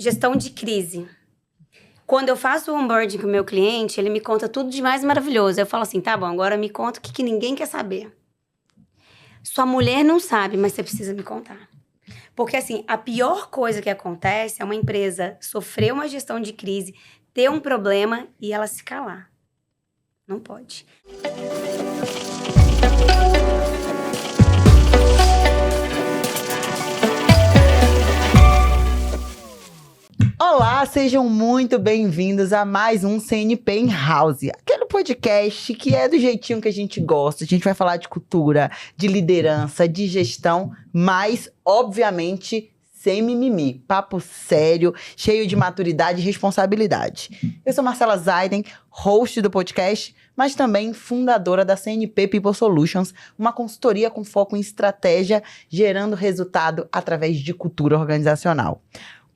gestão de crise. Quando eu faço o onboarding com o meu cliente, ele me conta tudo de mais maravilhoso. Eu falo assim, tá bom, agora me conta o que ninguém quer saber. Sua mulher não sabe, mas você precisa me contar. Porque, assim, a pior coisa que acontece é uma empresa sofrer uma gestão de crise, ter um problema e ela se calar. Não pode. Olá, sejam muito bem-vindos a mais um CNP in House, aquele podcast que é do jeitinho que a gente gosta. A gente vai falar de cultura, de liderança, de gestão, mas, obviamente, sem mimimi. Papo sério, cheio de maturidade e responsabilidade. Eu sou Marcela Zaiden, host do podcast, mas também fundadora da CNP People Solutions, uma consultoria com foco em estratégia, gerando resultado através de cultura organizacional.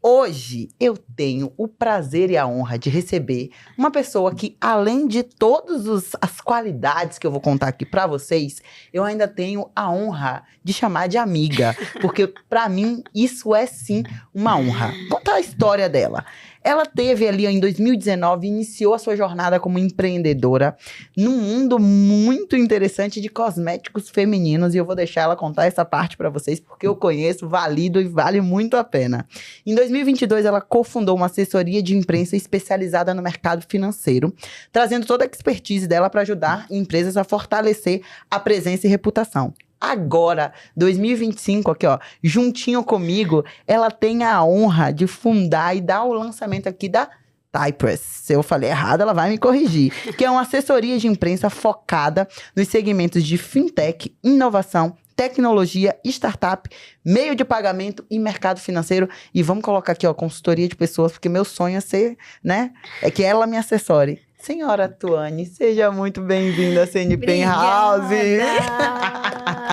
Hoje eu tenho o prazer e a honra de receber uma pessoa que, além de todas as qualidades que eu vou contar aqui para vocês, eu ainda tenho a honra de chamar de amiga, porque para mim isso é sim uma honra. Contar a história dela. Ela teve ali em 2019, iniciou a sua jornada como empreendedora num mundo muito interessante de cosméticos femininos, e eu vou deixar ela contar essa parte para vocês, porque eu conheço, valido e vale muito a pena. Em 2022, ela cofundou uma assessoria de imprensa especializada no mercado financeiro, trazendo toda a expertise dela para ajudar empresas a fortalecer a presença e reputação. Agora, 2025, aqui ó, juntinho comigo, ela tem a honra de fundar e dar o lançamento aqui da Typress. Se eu falei errado, ela vai me corrigir. Que é uma assessoria de imprensa focada nos segmentos de fintech, inovação, tecnologia, startup, meio de pagamento e mercado financeiro. E vamos colocar aqui, ó, consultoria de pessoas, porque meu sonho é ser, né, é que ela me assessore. Senhora Tuane, seja muito bem-vinda à CNP in House.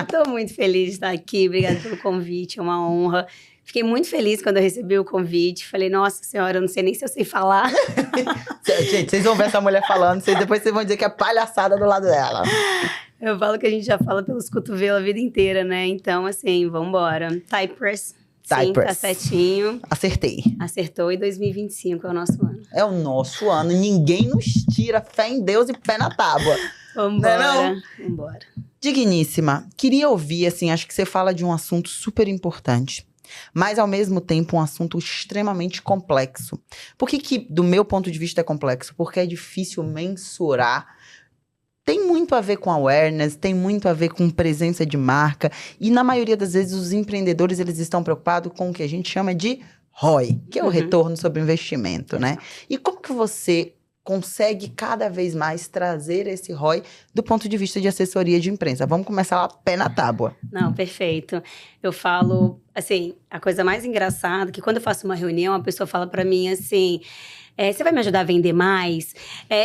Estou muito feliz de estar aqui. Obrigada pelo convite, é uma honra. Fiquei muito feliz quando eu recebi o convite. Falei, nossa senhora, eu não sei nem se eu sei falar. Gente, vocês vão ver essa mulher falando, depois vocês vão dizer que é palhaçada do lado dela. Eu falo que a gente já fala pelos cotovelos a vida inteira, né? Então, assim, vambora. Typress. Sim, tá certinho. Acertei. Acertou, e 2025 é o nosso ano. É o nosso ano. Ninguém nos tira fé em Deus e pé na tábua. Vambora. Não? Vambora. Digníssima, queria ouvir, assim, acho que você fala de um assunto super importante, mas ao mesmo tempo um assunto extremamente complexo. Por que do meu ponto de vista é complexo? Porque é difícil mensurar. Tem muito a ver com awareness, tem muito a ver com presença de marca. E na maioria das vezes os empreendedores, eles estão preocupados com o que a gente chama de ROI, que é o retorno sobre investimento, né? E como que você consegue cada vez mais trazer esse ROI do ponto de vista de assessoria de imprensa? Vamos começar lá, pé na tábua. Não, perfeito. Eu falo, assim, a coisa mais engraçada, que quando eu faço uma reunião, a pessoa fala pra mim assim... você vai me ajudar a vender mais?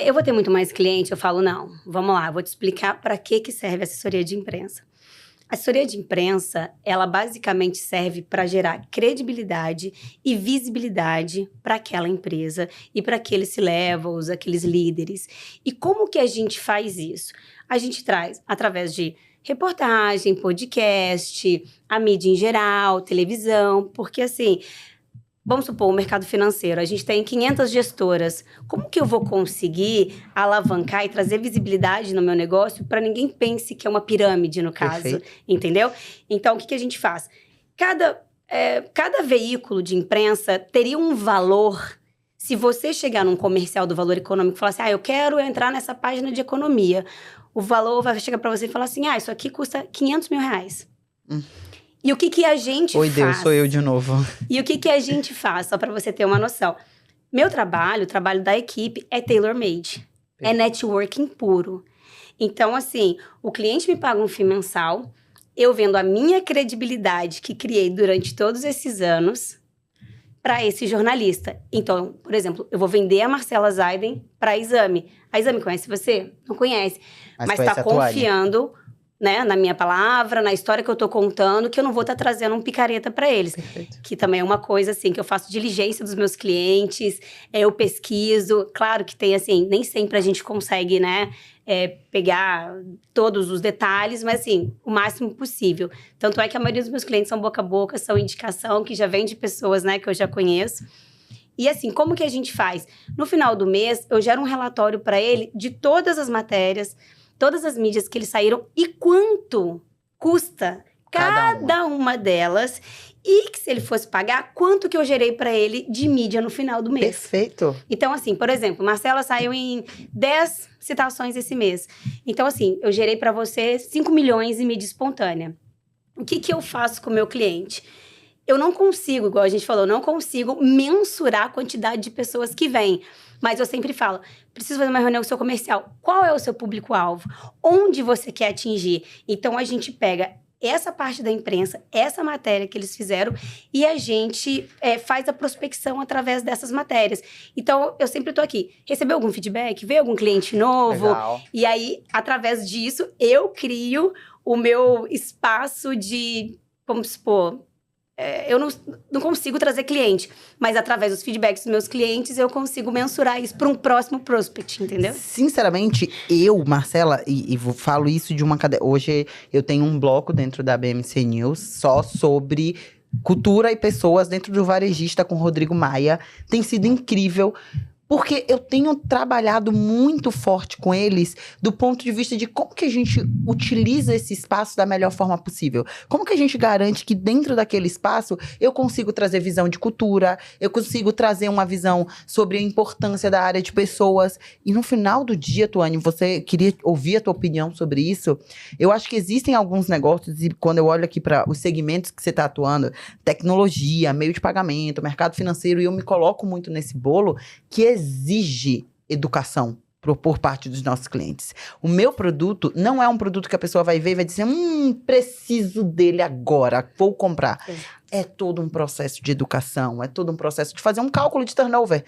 Eu vou ter muito mais cliente? Eu falo, não, vamos lá, eu vou te explicar para que serve a assessoria de imprensa. A assessoria de imprensa, ela basicamente serve para gerar credibilidade e visibilidade para aquela empresa e para aqueles C-levels, aqueles líderes. E como que a gente faz isso? A gente traz através de reportagem, podcast, a mídia em geral, televisão, porque assim... Vamos supor, o mercado financeiro, a gente tem 500 gestoras. Como que eu vou conseguir alavancar e trazer visibilidade no meu negócio para ninguém pense que é uma pirâmide, no caso? Perfeito. Entendeu? Então, o que a gente faz? Cada veículo de imprensa teria um valor. Se você chegar num comercial do Valor Econômico e falar assim, eu quero entrar nessa página de economia, o valor vai chegar para você e falar assim, isso aqui custa R$500 mil. E o que a gente faz? Oi, Deus, sou eu de novo. E o que a gente faz, só para você ter uma noção? Meu trabalho, o trabalho da equipe é tailor-made. É networking puro. Então, assim, o cliente me paga um FII mensal, eu vendo a minha credibilidade que criei durante todos esses anos para esse jornalista. Então, por exemplo, eu vou vender a Marcela Zaiden para a Exame. A Exame conhece você? Não conhece. Mas está confiando... né, na minha palavra, na história que eu tô contando, que eu não vou estar trazendo um picareta para eles. Perfeito. Que também é uma coisa, assim, que eu faço diligência dos meus clientes, eu pesquiso. Claro que tem, assim, nem sempre a gente consegue, né, pegar todos os detalhes, mas, assim, o máximo possível. Tanto é que a maioria dos meus clientes são boca a boca, são indicação, que já vem de pessoas, né, que eu já conheço. E assim, como que a gente faz? No final do mês, eu gero um relatório para ele de todas as matérias, todas as mídias que eles saíram e quanto custa cada uma delas. E que se ele fosse pagar, quanto que eu gerei para ele de mídia no final do mês. Perfeito. Então, assim, por exemplo, Marcela saiu em 10 citações esse mês. Então, assim, eu gerei para você 5 milhões em mídia espontânea. O que eu faço com o meu cliente? Eu não consigo, igual a gente falou, não consigo mensurar a quantidade de pessoas que vêm. Mas eu sempre falo, preciso fazer uma reunião com o seu comercial. Qual é o seu público-alvo? Onde você quer atingir? Então, a gente pega essa parte da imprensa, essa matéria que eles fizeram, e a gente faz a prospecção através dessas matérias. Então, eu sempre estou aqui. Recebeu algum feedback? Veio algum cliente novo? Legal. E aí, através disso, eu crio o meu espaço de, vamos supor, eu não consigo trazer cliente, mas através dos feedbacks dos meus clientes, eu consigo mensurar isso para um próximo prospect, entendeu? Sinceramente, eu, Marcela, e falo isso de uma cadeia. Hoje eu tenho um bloco dentro da BMC News só sobre cultura e pessoas dentro do Varejista com Rodrigo Maia. Tem sido incrível. Porque eu tenho trabalhado muito forte com eles do ponto de vista de como que a gente utiliza esse espaço da melhor forma possível. Como que a gente garante que dentro daquele espaço eu consigo trazer visão de cultura, eu consigo trazer uma visão sobre a importância da área de pessoas. E no final do dia, Tuane, você queria ouvir a tua opinião sobre isso? Eu acho que existem alguns negócios, e quando eu olho aqui para os segmentos que você está atuando, tecnologia, meio de pagamento, mercado financeiro, e eu me coloco muito nesse bolo, que exige educação por parte dos nossos clientes. O meu produto não é um produto que a pessoa vai ver e vai dizer, preciso dele agora, vou comprar. É todo um processo de educação, é todo um processo de fazer um cálculo de turnover.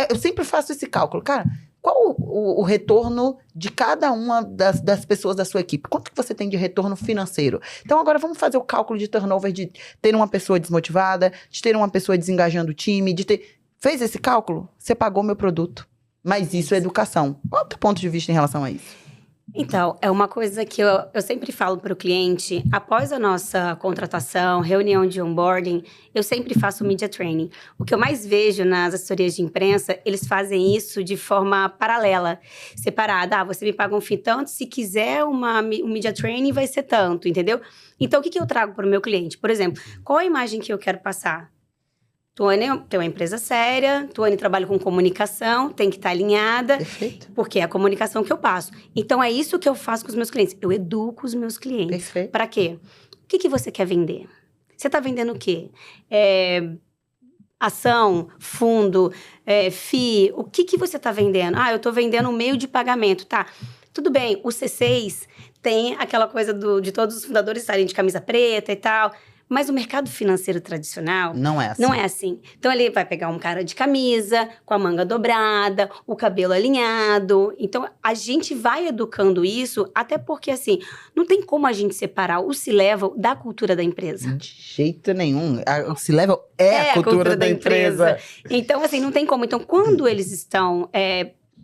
Eu sempre faço esse cálculo. Cara, qual o retorno de cada uma das pessoas da sua equipe? Quanto que você tem de retorno financeiro? Então, agora vamos fazer o cálculo de turnover de ter uma pessoa desmotivada, de ter uma pessoa desengajando o time, de ter... Fez esse cálculo? Você pagou meu produto. Mas isso é educação. Qual é o teu ponto de vista em relação a isso? Então, é uma coisa que eu sempre falo para o cliente, após a nossa contratação, reunião de onboarding, eu sempre faço media training. O que eu mais vejo nas assessorias de imprensa, eles fazem isso de forma paralela, separada. Você me paga um FII tanto, se quiser um media training vai ser tanto, entendeu? Então, o que eu trago para o meu cliente? Por exemplo, qual a imagem que eu quero passar? Tuane tem uma empresa séria, Tuane trabalha com comunicação, tem que estar alinhada. Perfeito. Porque é a comunicação que eu passo. Então, é isso que eu faço com os meus clientes. Eu educo os meus clientes. Perfeito. Para quê? O que você quer vender? Você está vendendo o quê? Ação, fundo, FII. O que você está vendendo? Eu estou vendendo um meio de pagamento. Tá, tudo bem. O C6 tem aquela coisa de todos os fundadores estarem de camisa preta e tal... Mas o mercado financeiro tradicional... Não é assim. Não é assim. Então, ele vai pegar um cara de camisa, com a manga dobrada, o cabelo alinhado. Então, a gente vai educando isso, até porque, assim, não tem como a gente separar o C-Level da cultura da empresa. De jeito nenhum. O C-Level é a cultura da empresa. Então, assim, não tem como. Então, quando eles estão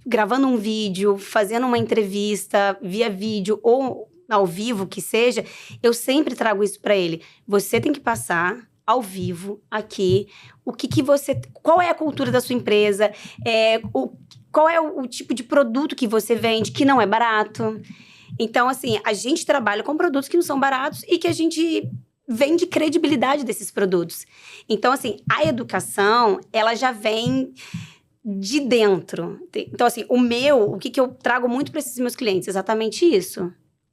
gravando um vídeo, fazendo uma entrevista via vídeo ou... ao vivo, que seja, eu sempre trago isso para ele. Você tem que passar ao vivo, aqui, qual é a cultura da sua empresa, qual é o tipo de produto que você vende, que não é barato. Então, assim, a gente trabalha com produtos que não são baratos e que a gente vende credibilidade desses produtos. Então, assim, a educação, ela já vem de dentro. Então, assim, o que eu trago muito para esses meus clientes? Exatamente isso.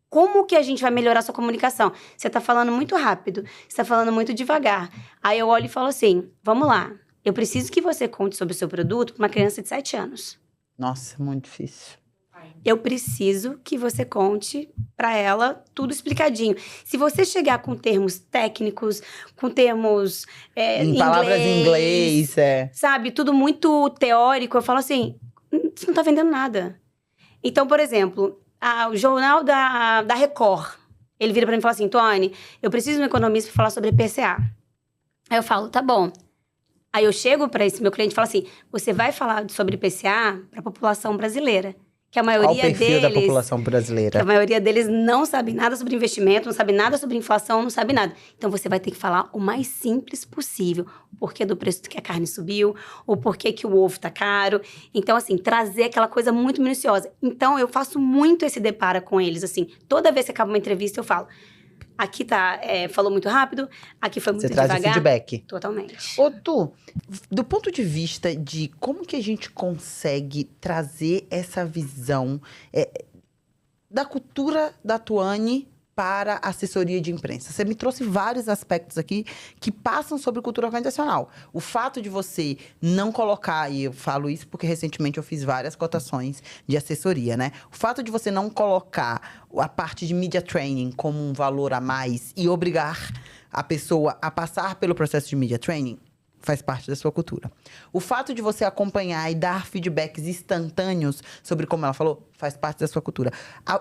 Como que a gente vai melhorar a sua comunicação? Você está falando muito rápido, você está falando muito devagar. Aí eu olho e falo assim, vamos lá, eu preciso que você conte sobre o seu produto para uma criança de 7 anos. Nossa, muito difícil. Eu preciso que você conte para ela tudo explicadinho. Se você chegar com termos técnicos, com termos em palavras em inglês, sabe, tudo muito teórico, eu falo assim, você não está vendendo nada. Então, por exemplo... o jornal da Record, ele vira pra mim e fala assim, Tuane, eu preciso de um economista pra falar sobre IPCA. Aí eu falo, tá bom. Aí eu chego pra esse meu cliente e falo assim, você vai falar sobre IPCA pra população brasileira, que a Qual o maioria perfil da deles... população Que brasileira? a maioria deles não sabe nada sobre investimento, não sabe nada sobre inflação, não sabe nada. Então, você vai ter que falar o mais simples possível. O porquê do preço que a carne subiu, o porquê que o ovo tá caro. Então, assim, trazer aquela coisa muito minuciosa. Então, eu faço muito esse deparo com eles, assim. Toda vez que acaba uma entrevista, eu falo... Aqui tá, falou muito rápido, aqui foi muito Você traz o devagar. feedback. Totalmente. Ô, Tu, do ponto de vista de como que a gente consegue trazer essa visão da cultura da Tuane para a assessoria de imprensa. Você me trouxe vários aspectos aqui que passam sobre cultura organizacional. O fato de você não colocar, e eu falo isso porque recentemente eu fiz várias cotações de assessoria, né? O fato de você não colocar a parte de media training como um valor a mais e obrigar a pessoa a passar pelo processo de media training faz parte da sua cultura. O fato de você acompanhar e dar feedbacks instantâneos sobre como ela falou, faz parte da sua cultura.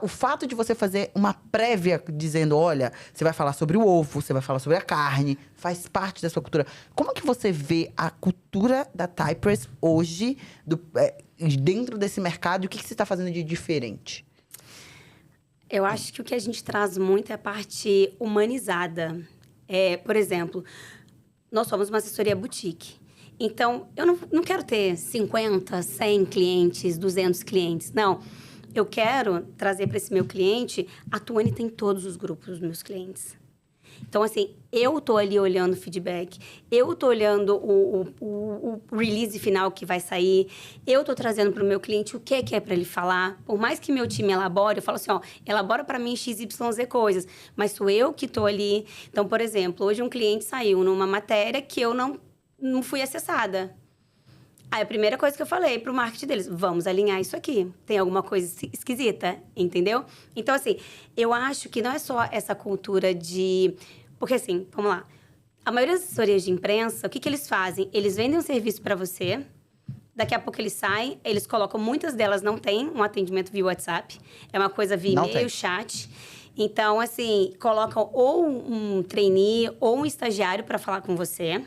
O fato de você fazer uma prévia dizendo, olha, você vai falar sobre o ovo, você vai falar sobre a carne, faz parte da sua cultura. Como que você vê a cultura da Thypress hoje, dentro desse mercado, e o que você está fazendo de diferente? Eu acho que o que a gente traz muito é a parte humanizada. Por exemplo... Nós somos uma assessoria boutique. Então, eu não quero ter 50, 100 clientes, 200 clientes. Não. Eu quero trazer para esse meu cliente... A Tuane tem todos os grupos dos meus clientes. Então, assim, eu tô ali olhando o feedback. Eu tô olhando o release final que vai sair. Eu tô trazendo para o meu cliente o que é para ele falar. Por mais que meu time elabore, eu falo assim, ó, elabora para mim XYZ coisas. Mas sou eu que tô ali. Então, por exemplo, hoje um cliente saiu numa matéria que eu não fui acessada. Aí, a primeira coisa que eu falei pro marketing deles, vamos alinhar isso aqui. Tem alguma coisa esquisita, entendeu? Então, assim, eu acho que não é só essa cultura de... Porque, assim, vamos lá. A maioria das assessorias de imprensa, o que eles fazem? Eles vendem um serviço para você, daqui a pouco eles saem, eles colocam... Muitas delas não têm um atendimento via WhatsApp. É uma coisa via e-mail, chat. Então, assim, colocam ou um trainee ou um estagiário para falar com você...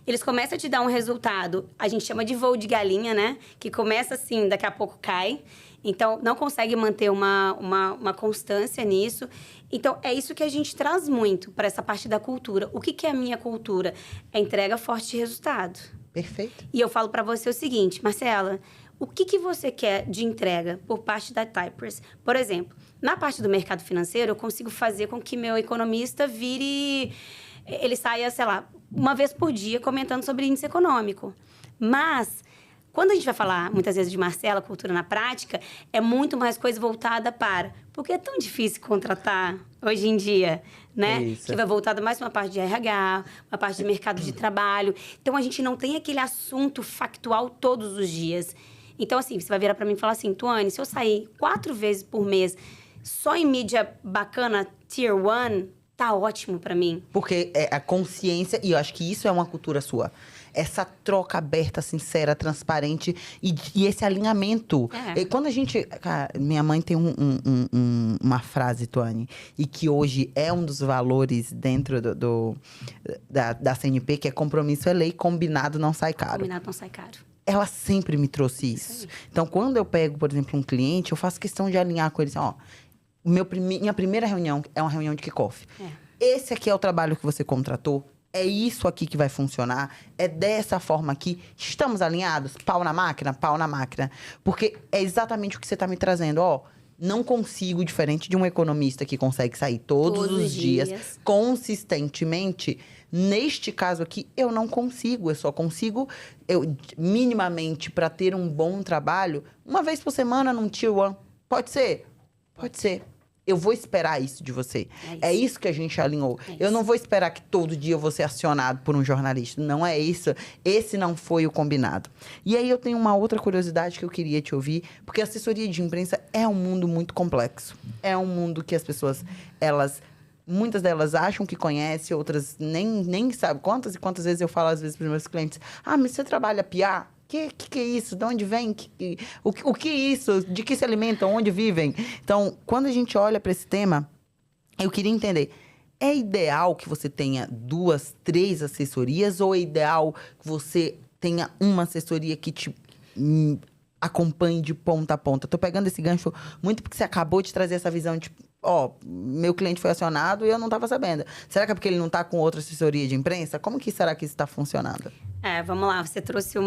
Eles começam a te dar um resultado, a gente chama de voo de galinha, né? Que começa assim, daqui a pouco cai. Então, não consegue manter uma constância nisso. Então, é isso que a gente traz muito para essa parte da cultura. O que é a minha cultura? É entrega forte de resultado. Perfeito. E eu falo para você o seguinte, Marcela, o que você quer de entrega por parte da Thypress? Por exemplo, na parte do mercado financeiro, eu consigo fazer com que meu economista vire... Ele saia, sei lá, uma vez por dia comentando sobre índice econômico. Mas, quando a gente vai falar, muitas vezes, de Marcela, cultura na prática, é muito mais coisa voltada para... Porque é tão difícil contratar hoje em dia, né? Isso. Que vai voltada mais para uma parte de RH, uma parte de mercado de trabalho. Então, a gente não tem aquele assunto factual todos os dias. Então, assim, você vai virar para mim e falar assim, Tuane, se eu sair 4 vezes por mês só em mídia bacana, Tier 1... Tá ótimo pra mim. Porque é a consciência, e eu acho que isso é uma cultura sua. Essa troca aberta, sincera, transparente e esse alinhamento. E quando a gente... Cara, minha mãe tem uma frase, Tuane, e que hoje é um dos valores dentro da CNP, que é compromisso é lei, combinado não sai caro. Combinado não sai caro. Ela sempre me trouxe isso. Então, quando eu pego, por exemplo, um cliente, eu faço questão de alinhar com ele assim, ó... Minha primeira reunião é uma reunião de kickoff. Esse aqui é o trabalho que você contratou. É isso aqui que vai funcionar. É dessa forma aqui. Estamos alinhados? Pau na máquina? Pau na máquina. Porque é exatamente o que você está me trazendo. Ó, não consigo, diferente de um economista que consegue sair todos os dias consistentemente. Neste caso aqui, eu não consigo. Eu só consigo, minimamente, para ter um bom trabalho, uma vez por semana num Tier 1. Pode ser? Pode ser. Eu vou esperar isso de você. É isso que a gente alinhou. Eu não vou esperar que todo dia eu vou ser acionado por um jornalista. Não é isso. Esse não foi o combinado. E aí eu tenho uma outra curiosidade que eu queria te ouvir, porque a assessoria de imprensa é um mundo muito complexo. É um mundo que as pessoas, muitas delas acham que conhecem, outras nem sabem. Quantas e quantas vezes eu falo, às vezes, para os meus clientes, mas você trabalha PR? Que é isso? De onde vem? O que é isso? De que se alimentam? Onde vivem? Então, quando a gente olha para esse tema, eu queria entender, é ideal que você tenha 2, 3 assessorias ou é ideal que você tenha uma assessoria que te acompanhe de ponta a ponta? Tô pegando esse gancho muito porque você acabou de trazer essa visão de, meu cliente foi acionado e eu não estava sabendo. Será que é porque ele não está com outra assessoria de imprensa? Como que será que isso está funcionando? Vamos lá, você trouxe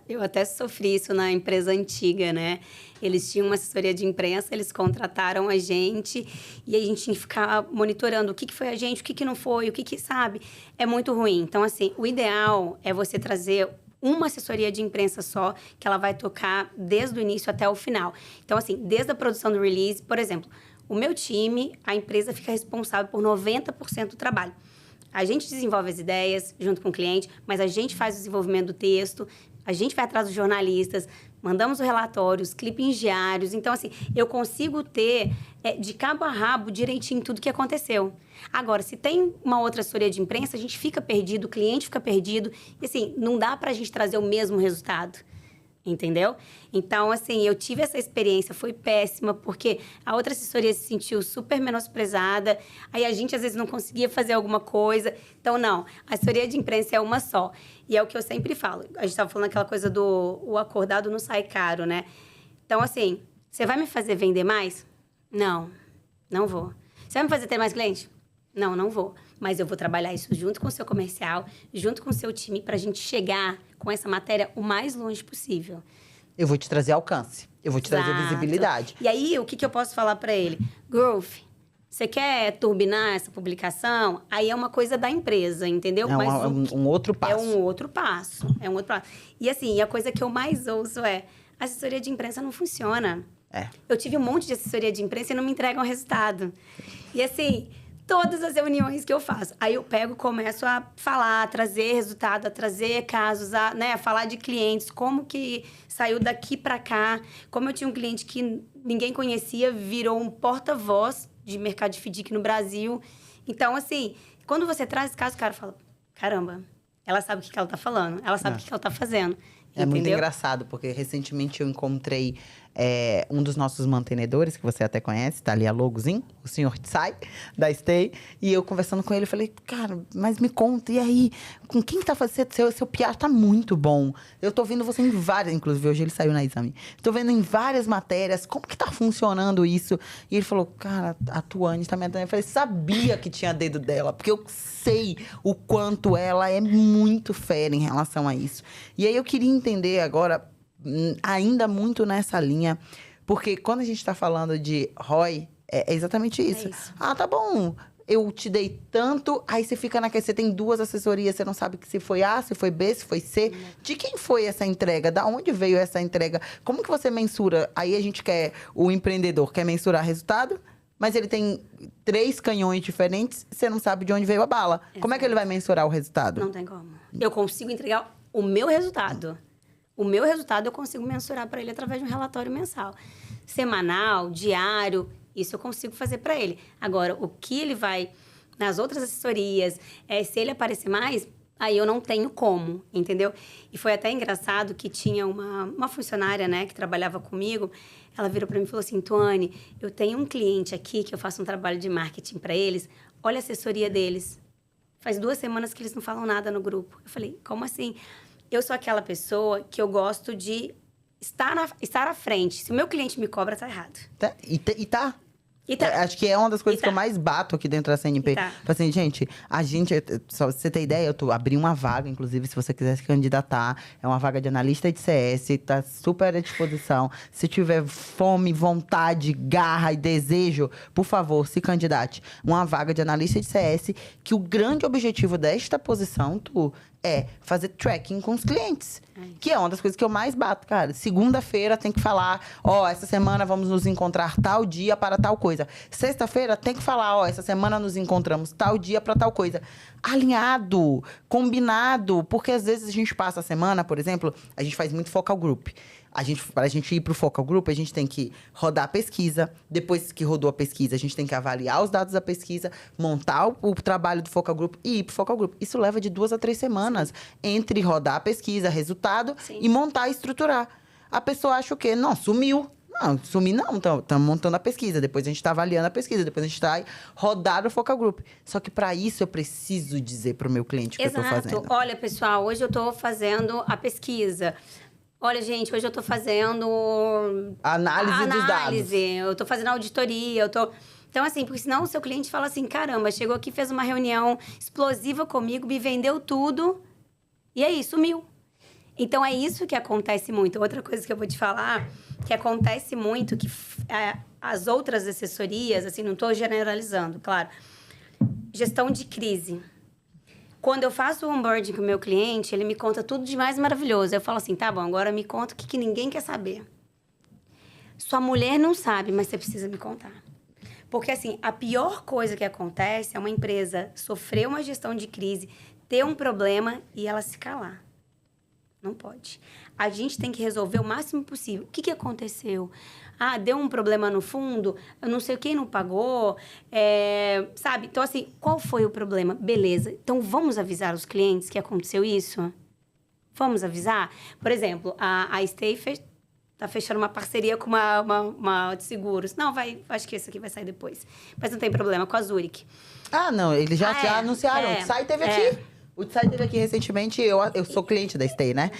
eu até sofri isso na empresa antiga, né? Eles tinham uma assessoria de imprensa, eles contrataram a gente e a gente tinha que ficar monitorando o que foi a gente, o que não foi, sabe? É muito ruim. Então, assim, o ideal é você trazer uma assessoria de imprensa só, que ela vai tocar desde o início até o final. Então, assim, desde a produção do release, por exemplo, o meu time, a empresa fica responsável por 90% do trabalho. A gente desenvolve as ideias junto com o cliente, mas a gente faz o desenvolvimento do texto, a gente vai atrás dos jornalistas, mandamos os relatórios, clipes diários. Então, assim, eu consigo ter de cabo a rabo direitinho tudo que aconteceu. Agora, se tem uma outra assessoria de imprensa, a gente fica perdido, o cliente fica perdido. E, assim, não dá pra gente trazer o mesmo resultado. Entendeu? Então, assim, eu tive essa experiência, foi péssima, porque a outra assessoria se sentiu super menosprezada, aí a gente, às vezes, não conseguia fazer alguma coisa. Então, não, a assessoria de imprensa é uma só. E é o que eu sempre falo. A gente estava falando aquela coisa do o acordado não sai caro, né? Então, assim, você vai me fazer vender mais? Não, não vou. Você vai me fazer ter mais cliente? Não, não vou. Mas eu vou trabalhar isso junto com o seu comercial, junto com o seu time, para a gente chegar com essa matéria o mais longe possível. Eu vou te trazer alcance. Eu vou te trazer visibilidade. E aí, o que eu posso falar para ele? Growth, você quer turbinar essa publicação? Aí é uma coisa da empresa, entendeu? É um outro passo. É um outro passo. E assim, a coisa que eu mais ouço é: a assessoria de imprensa não funciona. Eu tive um monte de assessoria de imprensa e não me entregam resultado. E assim, todas as reuniões que eu faço. Aí eu começo a falar, a trazer resultado, a trazer casos, a falar de clientes, como que saiu daqui para cá. Como eu tinha um cliente que ninguém conhecia, virou um porta-voz de mercado de FDIC no Brasil. Então, assim, quando você traz esse caso, o cara fala: caramba, ela sabe o que ela tá falando, ela sabe o que ela tá fazendo. É muito engraçado, porque recentemente eu encontrei um dos nossos mantenedores, que você até conhece, tá ali a logozinho, o senhor Tsai, da Stay. E eu conversando com ele, eu falei: cara, mas me conta, e aí? Com quem tá fazendo? Seu PR tá muito bom. Eu tô vendo você em várias, inclusive hoje ele saiu na Exame. Tô vendo em várias matérias, como que tá funcionando isso? E ele falou: cara, a Tuane tá me atendendo. Eu falei: sabia que tinha dedo dela, porque eu sei o quanto ela é muito fera em relação a isso. E aí eu queria entender agora, ainda muito nessa linha, porque quando a gente está falando de ROI, é exatamente isso. Ah, tá bom, eu te dei tanto, aí você fica naquela, você tem duas assessorias, você não sabe se foi A, se foi B, se foi C. De quem foi essa entrega? Da onde veio essa entrega? Como que você mensura? Aí a gente o empreendedor quer mensurar resultado, mas ele tem 3 canhões diferentes, você não sabe de onde veio a bala. Exato. Como é que ele vai mensurar o resultado? Não tem como. Eu consigo entregar o meu resultado. O meu resultado eu consigo mensurar para ele através de um relatório mensal. Semanal, diário, isso eu consigo fazer para ele. Agora, o que ele vai nas outras assessorias, se ele aparecer mais, aí eu não tenho como, entendeu? E foi até engraçado que tinha uma funcionária, né, que trabalhava comigo. Ela virou para mim e falou assim: Tuane, eu tenho um cliente aqui que eu faço um trabalho de marketing para eles. Olha a assessoria deles. Faz 2 semanas que eles não falam nada no grupo. Eu falei: como assim? Eu sou aquela pessoa que eu gosto de estar à frente. Se o meu cliente me cobra, tá errado. E tá. Acho que é uma das coisas que eu mais bato aqui dentro da CNP. Assim, gente, só pra você ter ideia, eu abri uma vaga, inclusive, se você quiser se candidatar. É uma vaga de analista de CS, tá super à disposição. Se tiver fome, vontade, garra e desejo, por favor, se candidate. Uma vaga de analista de CS, que o grande objetivo desta posição, é fazer tracking com os clientes. Que é uma das coisas que eu mais bato, cara. Segunda-feira tem que falar: essa semana vamos nos encontrar tal dia para tal coisa. Sexta-feira tem que falar: essa semana nos encontramos tal dia para tal coisa. Alinhado, combinado. Porque às vezes a gente passa a semana, por exemplo, a gente faz muito focal group. Para a gente ir pro focal group, a gente tem que rodar a pesquisa. Depois que rodou a pesquisa, a gente tem que avaliar os dados da pesquisa, montar o trabalho do focal group e ir pro focal group. Isso leva de 2 a 3 semanas entre rodar a pesquisa, resultado, e montar e estruturar. A pessoa acha o quê? Não, sumiu. Não, sumir não. Estamos montando a pesquisa. Depois a gente está avaliando a pesquisa. Depois a gente vai rodar o focal group. Só que para isso eu preciso dizer pro meu cliente o que eu tô fazendo. Olha, pessoal, hoje eu tô fazendo a pesquisa. Olha, gente, hoje eu tô fazendo Análise dos dados. eu tô fazendo auditoria, Então, assim, porque senão o seu cliente fala assim, caramba, chegou aqui, fez uma reunião explosiva comigo, me vendeu tudo, e aí, sumiu. Então, é isso que acontece muito. Outra coisa que eu vou te falar, que acontece muito, que as outras assessorias, assim, não tô generalizando, claro, gestão de crise. Quando eu faço o onboarding com o meu cliente, ele me conta tudo de mais maravilhoso. Eu falo assim, tá bom, agora me conta o que ninguém quer saber. Sua mulher não sabe, mas você precisa me contar. Porque, assim, a pior coisa que acontece é uma empresa sofrer uma gestão de crise, ter um problema e ela se calar. Não pode. A gente tem que resolver o máximo possível. O que aconteceu? Ah, deu um problema no fundo, eu não sei quem não pagou, sabe? Então, assim, qual foi o problema? Beleza. Então, vamos avisar os clientes que aconteceu isso? Vamos avisar? Por exemplo, a Stay tá fechando uma parceria com uma de seguros. Não, acho que esse aqui vai sair depois. Mas não tem problema, com a Zurich. Ah, não, eles já anunciaram. O Tsai teve aqui. O Tsai teve aqui recentemente, eu sou cliente da Stay, né?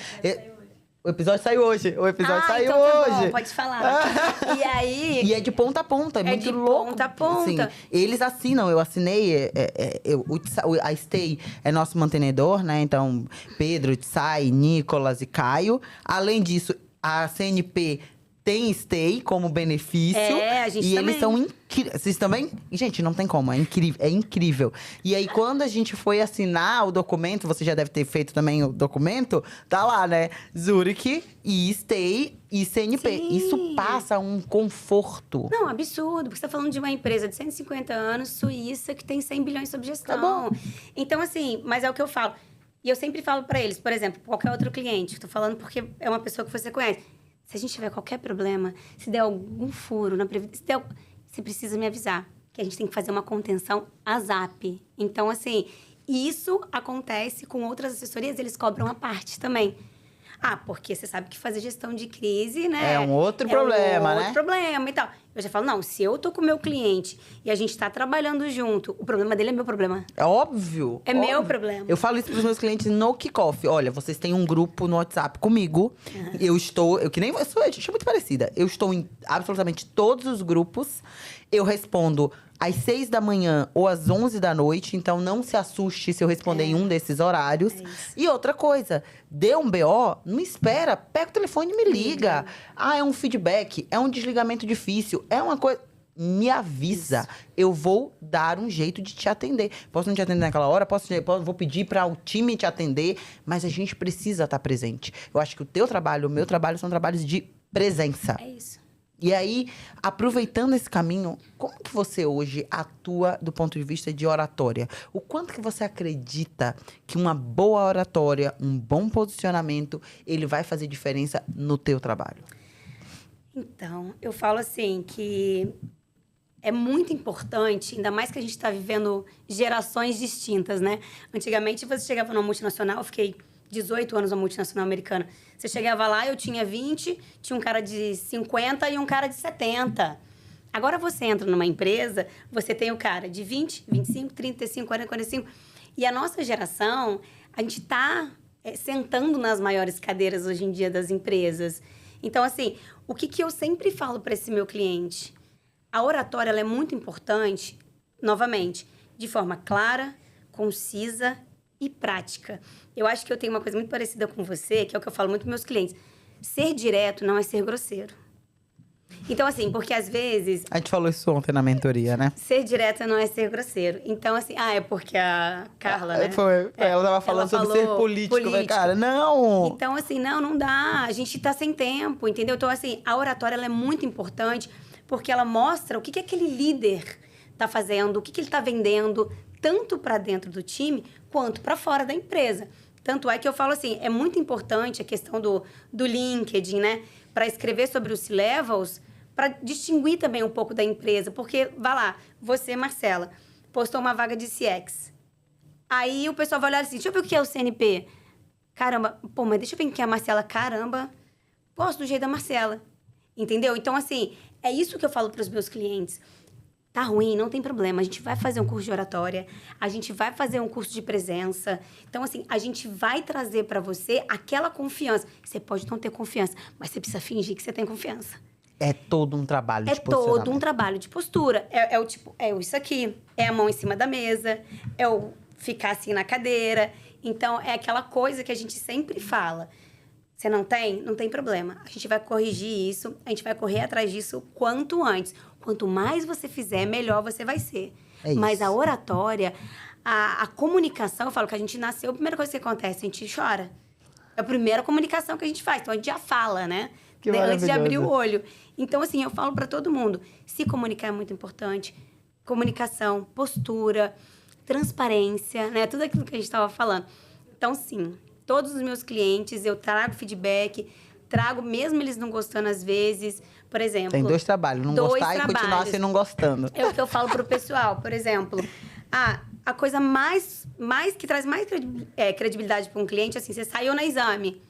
O episódio saiu hoje. Então tá bom, pode falar. E aí... E é de ponta a ponta, é muito de louco. Ponta a ponta. Assim, eles assinam, eu assinei. A Stay é nosso mantenedor, né? Então, Pedro, Tsai, Nicolas e Caio. Além disso, a CNP tem Stay como benefício. A gente e também. Eles são incríveis. Vocês também? Gente, não tem como, é incrível. E aí, quando a gente foi assinar o documento, você já deve ter feito também o documento, tá lá, né? Zurich e Stay e CNP. Sim. Isso passa um conforto. Não, absurdo, porque você tá falando de uma empresa de 150 anos, suíça, que tem 100 bilhões sob gestão. Tá bom. Então, assim, mas é o que eu falo. E eu sempre falo pra eles, por exemplo, qualquer outro cliente, tô falando porque é uma pessoa que você conhece. Se a gente tiver qualquer problema, se der algum furo na previdência, você precisa me avisar, que a gente tem que fazer uma contenção a zap. Então, assim, isso acontece com outras assessorias, eles cobram a parte também. Ah, porque você sabe que fazer gestão de crise, né? É um outro problema, né? Outro problema e tal. Eu já falo, não, se eu tô com o meu cliente e a gente tá trabalhando junto, o problema dele é meu problema. É óbvio. É meu problema. Eu falo isso pros meus clientes no kickoff. Olha, vocês têm um grupo no WhatsApp comigo. Eu que nem a gente é muito parecida. Eu estou em absolutamente todos os grupos. Eu respondo às 6 da manhã ou às 11 da noite. Então, não se assuste se eu responder em um desses horários. E outra coisa, deu um BO, não espera. Pega o telefone e me liga. Ah, é um feedback, é um desligamento difícil, é uma coisa... Me avisa, eu vou dar um jeito de te atender. Posso não te atender naquela hora, vou pedir para o time te atender, mas a gente precisa estar presente. Eu acho que o teu trabalho, o meu trabalho são trabalhos de presença. É isso. E aí, aproveitando esse caminho, como que você hoje atua do ponto de vista de oratória? O quanto que você acredita que uma boa oratória, um bom posicionamento, ele vai fazer diferença no teu trabalho? Então, eu falo assim que é muito importante, ainda mais que a gente está vivendo gerações distintas, né? Antigamente, você chegava numa multinacional, eu fiquei 18 anos numa multinacional americana. Você chegava lá, eu tinha 20, tinha um cara de 50 e um cara de 70. Agora você entra numa empresa, você tem o cara de 20, 25, 35, 40, 45. E a nossa geração, a gente está sentando nas maiores cadeiras hoje em dia das empresas. Então, assim, o que eu sempre falo para esse meu cliente? A oratória ela é muito importante, novamente, de forma clara, concisa e prática. Eu acho que eu tenho uma coisa muito parecida com você, que é o que eu falo muito para meus clientes. Ser direto não é ser grosseiro. Então, assim, porque às vezes... A gente falou isso ontem na mentoria, né? Ser direta não é ser grosseiro. Então, assim... é porque a Carla, né? Ela tava falando sobre ser político. Eu falei, cara, não! Então, assim, não dá. A gente tá sem tempo, entendeu? Então, assim, a oratória, ela é muito importante porque ela mostra o que aquele líder tá fazendo, o que ele tá vendendo, tanto para dentro do time quanto para fora da empresa. Tanto é que eu falo assim, é muito importante a questão do LinkedIn, né? Para escrever sobre os C-Levels, para distinguir também um pouco da empresa. Porque, vai lá, você, Marcela, postou uma vaga de CX. Aí o pessoal vai olhar assim, deixa eu ver o que é o CNP. Caramba, pô, mas deixa eu ver quem é a Marcela. Caramba, gosto do jeito da Marcela. Entendeu? Então, assim, é isso que eu falo para os meus clientes. Tá ruim, não tem problema. A gente vai fazer um curso de oratória, a gente vai fazer um curso de presença. Então, assim, a gente vai trazer pra você aquela confiança. Você pode não ter confiança, mas você precisa fingir que você tem confiança. É todo um trabalho de É todo um posicionamento. trabalho de postura. É o tipo, é isso aqui, é a mão em cima da mesa, é o ficar assim na cadeira. Então, é aquela coisa que a gente sempre fala. Você não tem? Não tem problema. A gente vai corrigir isso, a gente vai correr atrás disso quanto antes. Quanto mais você fizer, melhor você vai ser. É isso. Mas a oratória, a comunicação, eu falo que a gente nasceu, a primeira coisa que acontece, a gente chora. É a primeira comunicação que a gente faz. Então, a gente já fala, né? Que Antes de abrir o maravilhoso. olho. Então, assim, eu falo pra todo mundo. Se comunicar é muito importante. Comunicação, postura, transparência, né? Tudo aquilo que a gente estava falando. Então, sim, todos os meus clientes, eu trago feedback, trago, mesmo eles não gostando às vezes. Por exemplo... Tem 2 trabalhos, não dois gostar e continuar trabalhos. você não gostando. É o que eu falo pro pessoal, por exemplo. A coisa mais que traz mais credibilidade para um cliente, assim, você saiu na exame.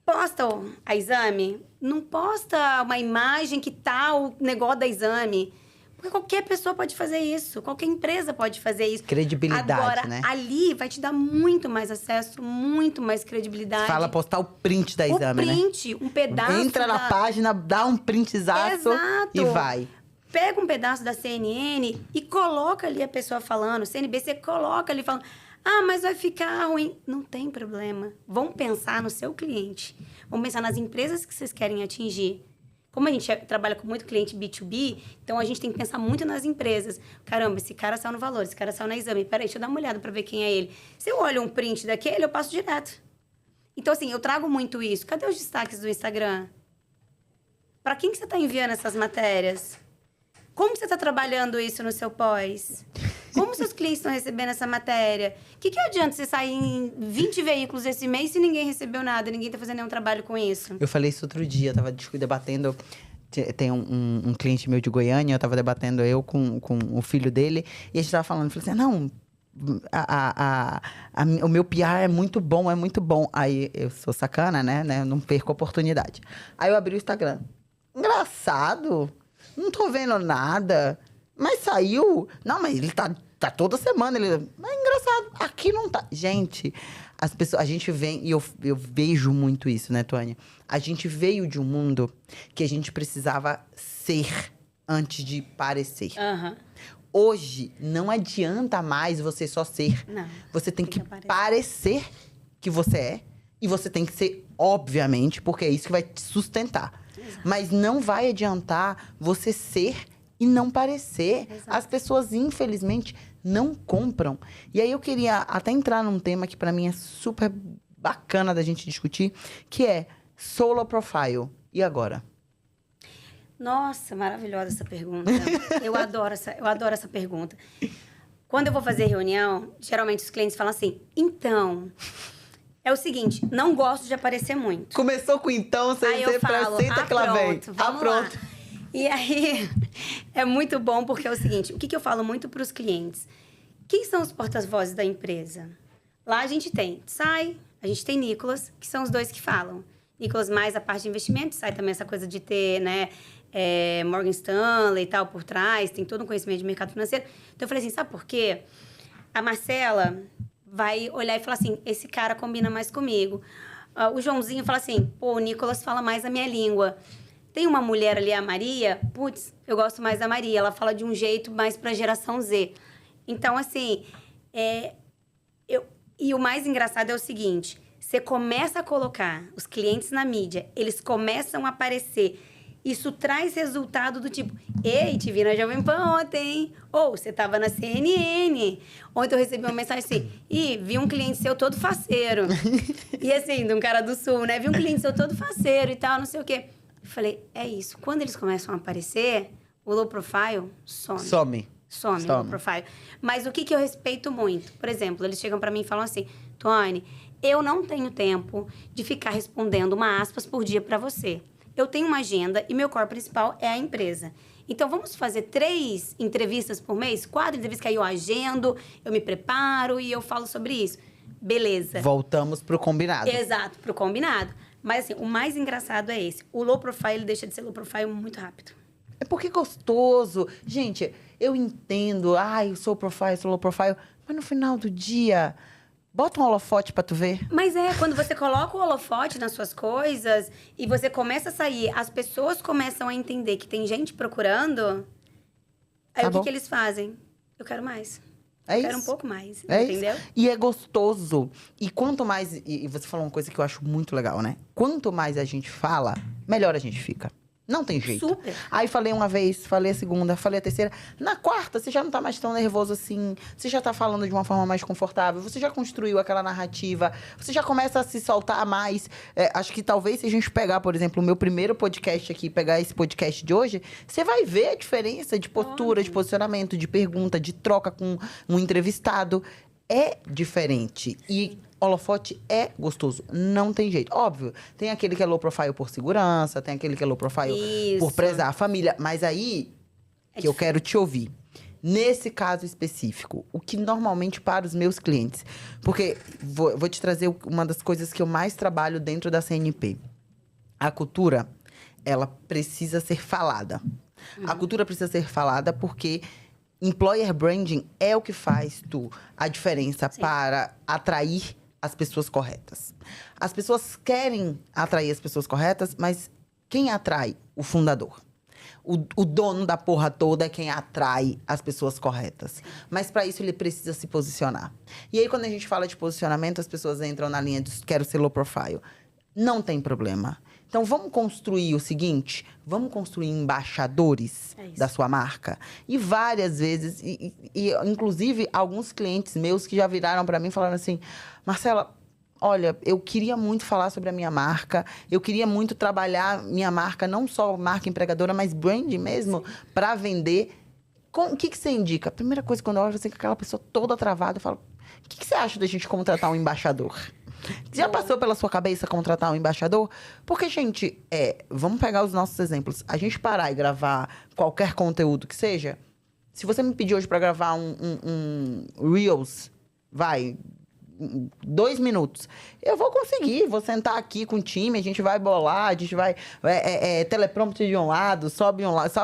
Posta a exame, não posta uma imagem que tá o negócio da exame. Porque qualquer pessoa pode fazer isso, qualquer empresa pode fazer isso. Credibilidade, Agora, né? ali vai te dar muito mais acesso, muito mais credibilidade. Você fala postar o print da exame, o né? print, um pedaço Entra na página, dá um printzaço Exato. e vai. Pega um pedaço da CNN e coloca ali a pessoa falando. CNB, você coloca ali falando... Ah, mas vai ficar ruim. Não tem problema. Vamos pensar no seu cliente. Vamos pensar nas empresas que vocês querem atingir. Como a gente trabalha com muito cliente B2B, então a gente tem que pensar muito nas empresas. Caramba, esse cara saiu no valor, esse cara saiu na exame. Peraí, deixa eu dar uma olhada pra ver quem é ele. Se eu olho um print daquele, eu passo direto. Então, assim, eu trago muito isso. Cadê os destaques do Instagram? Pra quem que você tá enviando essas matérias? Como você está trabalhando isso no seu pós? Como seus clientes estão recebendo essa matéria? O que adianta você sair em 20 veículos esse mês se ninguém recebeu nada, ninguém está fazendo nenhum trabalho com isso? Eu falei isso outro dia, eu tava debatendo. Tem um cliente meu de Goiânia, eu tava debatendo com o filho dele, e a gente tava falando, eu falei assim, não, o meu PR é muito bom, é muito bom. Aí eu sou sacana, né? Eu não perco a oportunidade. Aí eu abri o Instagram. Engraçado, não tô vendo nada. Mas saiu. Não, mas ele tá toda semana. Mas é engraçado, aqui não tá. Gente, as pessoas, a gente vem, e eu vejo muito isso, né, Tônia? A gente veio de um mundo que a gente precisava ser antes de parecer. Aham. Hoje, não adianta mais você só ser. Não. Você tem que aparecer. parecer que você é. E você tem que ser, obviamente, porque é isso que vai te sustentar. Exato. Mas não vai adiantar você ser e não parecer. Exato. As pessoas, infelizmente, não compram. E aí eu queria até entrar num tema que pra mim é super bacana da gente discutir, que é solo profile. E agora? Nossa, maravilhosa essa pergunta. Eu adoro essa pergunta. Quando eu vou fazer reunião, geralmente os clientes falam assim, então, é o seguinte, não gosto de aparecer muito. Começou com então, você Aí eu falo, senta que lá vem. pronto, vamos lá. E aí, é muito bom porque é o seguinte, o que eu falo muito para os clientes? Quem são os porta-vozes da empresa? Lá a gente tem Sai, a gente tem Nicolas, que são os dois que falam. Nicolas mais a parte de investimento, Sai também essa coisa de ter, né, Morgan Stanley e tal por trás, tem todo um conhecimento de mercado financeiro. Então eu falei assim, sabe por quê? A Marcela vai olhar e falar assim, esse cara combina mais comigo. O Joãozinho fala assim, pô, o Nicolas fala mais a minha língua. Tem uma mulher ali, a Maria, putz, eu gosto mais da Maria, ela fala de um jeito mais pra geração Z. Então, assim, e o mais engraçado é o seguinte, você começa a colocar os clientes na mídia, eles começam a aparecer, isso traz resultado do tipo, ei, te vi na Jovem Pan ontem, ou você tava na CNN. Ontem eu recebi uma mensagem assim, vi um cliente seu todo faceiro. E assim, de um cara do Sul, né? Vi um cliente seu todo faceiro e tal, não sei o quê. Eu falei, é isso. Quando eles começam a aparecer, o low profile some. Some o low profile. Mas o que eu respeito muito? Por exemplo, eles chegam pra mim e falam assim, Tony, eu não tenho tempo de ficar respondendo uma aspas por dia pra você. Eu tenho uma agenda e meu core principal é a empresa. Então, vamos fazer 3 entrevistas por mês? 4 entrevistas que aí eu agendo, eu me preparo e eu falo sobre isso. Beleza. Voltamos pro combinado. Exato, pro combinado. Mas assim, o mais engraçado é esse. O low profile, ele deixa de ser low profile muito rápido. É porque é gostoso. Gente, eu entendo. Ai, eu sou profile, sou low profile. Mas no final do dia, bota um holofote pra tu ver. Mas quando você coloca o holofote nas suas coisas e você começa a sair, as pessoas começam a entender que tem gente procurando, aí Tá o que bom. que eles fazem? Eu quero mais. É Eu quero um isso. pouco mais, É entendeu? isso. E é gostoso. E quanto mais. E você falou uma coisa que eu acho muito legal, né? Quanto mais a gente fala, melhor a gente fica. Não tem jeito. Super. Aí falei uma vez, falei a segunda, falei a terceira. Na quarta, você já não tá mais tão nervoso assim. Você já tá falando de uma forma mais confortável. Você já construiu aquela narrativa. Você já começa a se soltar mais. Acho que talvez se a gente pegar, por exemplo, o meu primeiro podcast aqui, pegar esse podcast de hoje, você vai ver a diferença de postura, de posicionamento, de pergunta, de troca com um entrevistado. É diferente. E holofote é gostoso. Não tem jeito. Óbvio, tem aquele que é low profile por segurança, tem aquele que é low profile por Isso. prezar a família. Mas aí, que eu quero te ouvir. Nesse caso específico, o que normalmente para os meus clientes... Porque vou te trazer uma das coisas que eu mais trabalho dentro da CNP. A cultura, ela precisa ser falada. A cultura precisa ser falada porque... Employer branding é o que faz a diferença para atrair as pessoas corretas. As pessoas querem atrair as pessoas corretas, mas quem atrai? O fundador. O dono da porra toda é quem atrai as pessoas corretas. Mas para isso ele precisa se posicionar. E aí quando a gente fala de posicionamento, as pessoas entram na linha de quero ser low profile. Não tem problema. Então, vamos construir o seguinte: vamos construir embaixadores da sua marca. E várias vezes, inclusive, alguns clientes meus que já viraram para mim e falaram assim: Marcela, olha, eu queria muito falar sobre a minha marca, eu queria muito trabalhar minha marca, não só marca empregadora, mas brand mesmo, para vender. O que você indica? A primeira coisa, quando eu olho assim, com aquela pessoa toda travada, eu falo: o que você acha da gente contratar um embaixador? Já passou pela sua cabeça contratar um embaixador? Porque, gente, vamos pegar os nossos exemplos. A gente parar e gravar qualquer conteúdo que seja. Se você me pedir hoje pra gravar um Reels, 2 minutos. Eu vou conseguir, vou sentar aqui com o time, a gente vai bolar, a gente vai teleprompter de um lado, sobe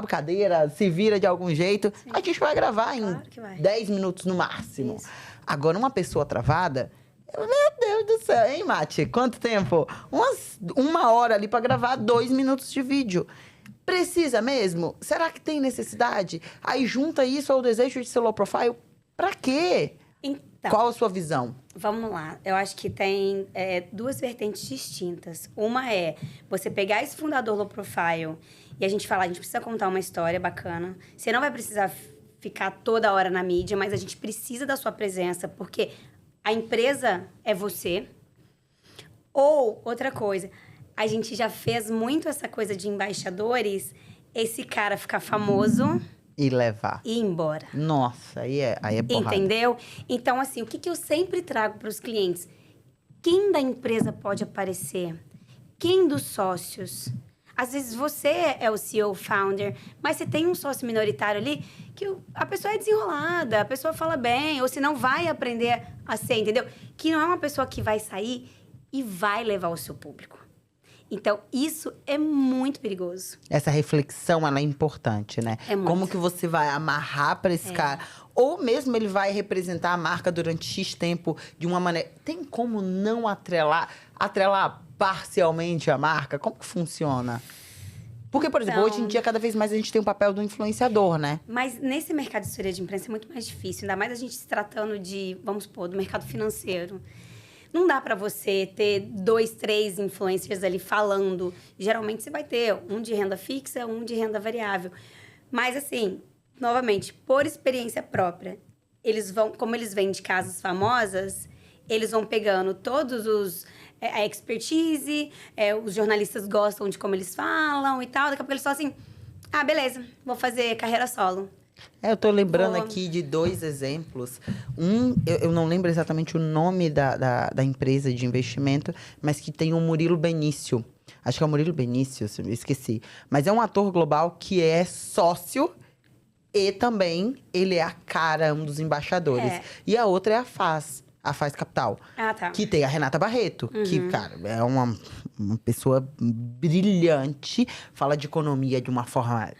cadeira, se vira de algum jeito. Sim. A gente vai gravar em 10 minutos no máximo. Isso. Agora, uma pessoa travada... Meu Deus do céu, hein, Mati? Quanto tempo? Uma hora ali pra gravar 2 minutos de vídeo. Precisa mesmo? Será que tem necessidade? Aí junta isso ao desejo de ser low profile. Pra quê? Então, qual a sua visão? Vamos lá. Eu acho que tem 2 vertentes distintas. Uma é você pegar esse fundador low profile e a gente falar, a gente precisa contar uma história bacana. Você não vai precisar ficar toda hora na mídia, mas a gente precisa da sua presença, porque... a empresa é você. Ou, outra coisa, a gente já fez muito essa coisa de embaixadores, esse cara ficar famoso... e levar. E ir embora. Nossa, aí é porrada. Entendeu? Então, assim, o que eu sempre trago para os clientes? Quem da empresa pode aparecer? Quem dos sócios? Às vezes você é o CEO, founder, mas você tem um sócio minoritário ali que a pessoa é desenrolada, a pessoa fala bem, ou se não vai aprender a ser, entendeu? Que não é uma pessoa que vai sair e vai levar o seu público. Então, isso é muito perigoso. Essa reflexão, ela é importante, né? É muito. Como que você vai amarrar para esse cara? Ou mesmo ele vai representar a marca durante X tempo de uma maneira... Tem como não atrelar parcialmente a marca? Como que funciona? Porque, por exemplo, hoje em dia, cada vez mais a gente tem o papel do influenciador, né? Mas nesse mercado de assessoria de imprensa é muito mais difícil. Ainda mais a gente se tratando de, vamos supor, do mercado financeiro. Não dá pra você ter 2, 3 influencers ali falando. Geralmente você vai ter um de renda fixa, um de renda variável. Mas assim, novamente, por experiência própria, como eles vêm de casas famosas, eles vão pegando todos a expertise, os jornalistas gostam de como eles falam e tal. Daqui a pouco eles falam assim, beleza, vou fazer carreira solo. Eu tô lembrando aqui de 2 exemplos. Eu não lembro exatamente o nome da empresa de investimento, mas que tem o Murilo Benício. Acho que é o Murilo Benício, esqueci. Mas é um ator global que é sócio e também ele é a cara, um dos embaixadores. E a outra é a Faz Capital. Tá. Que tem a Renata Barreto, que, cara, é uma pessoa brilhante, fala de economia de uma forma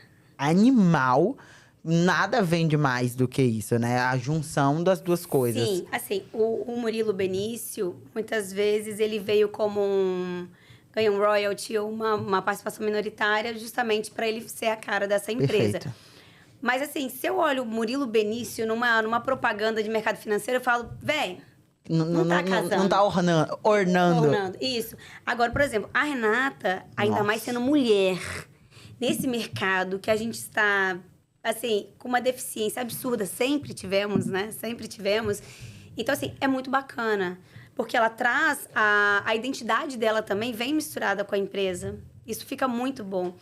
animal. Nada vende mais do que isso, né? A junção das duas coisas. Sim, assim, o Murilo Benício, muitas vezes ele veio como ganha um royalty ou uma participação minoritária justamente para ele ser a cara dessa empresa. Perfeito. Mas assim, se eu olho o Murilo Benício numa propaganda de mercado financeiro, eu falo, véi, não tá casando. Não tá ornando. Isso. Agora, por exemplo, a Renata, ainda mais sendo mulher, nesse mercado que a gente está, assim, com uma deficiência absurda. Sempre tivemos, né? Sempre tivemos. Então, assim, é muito bacana. Porque ela traz a identidade dela também, vem misturada com a empresa. Isso fica muito bom.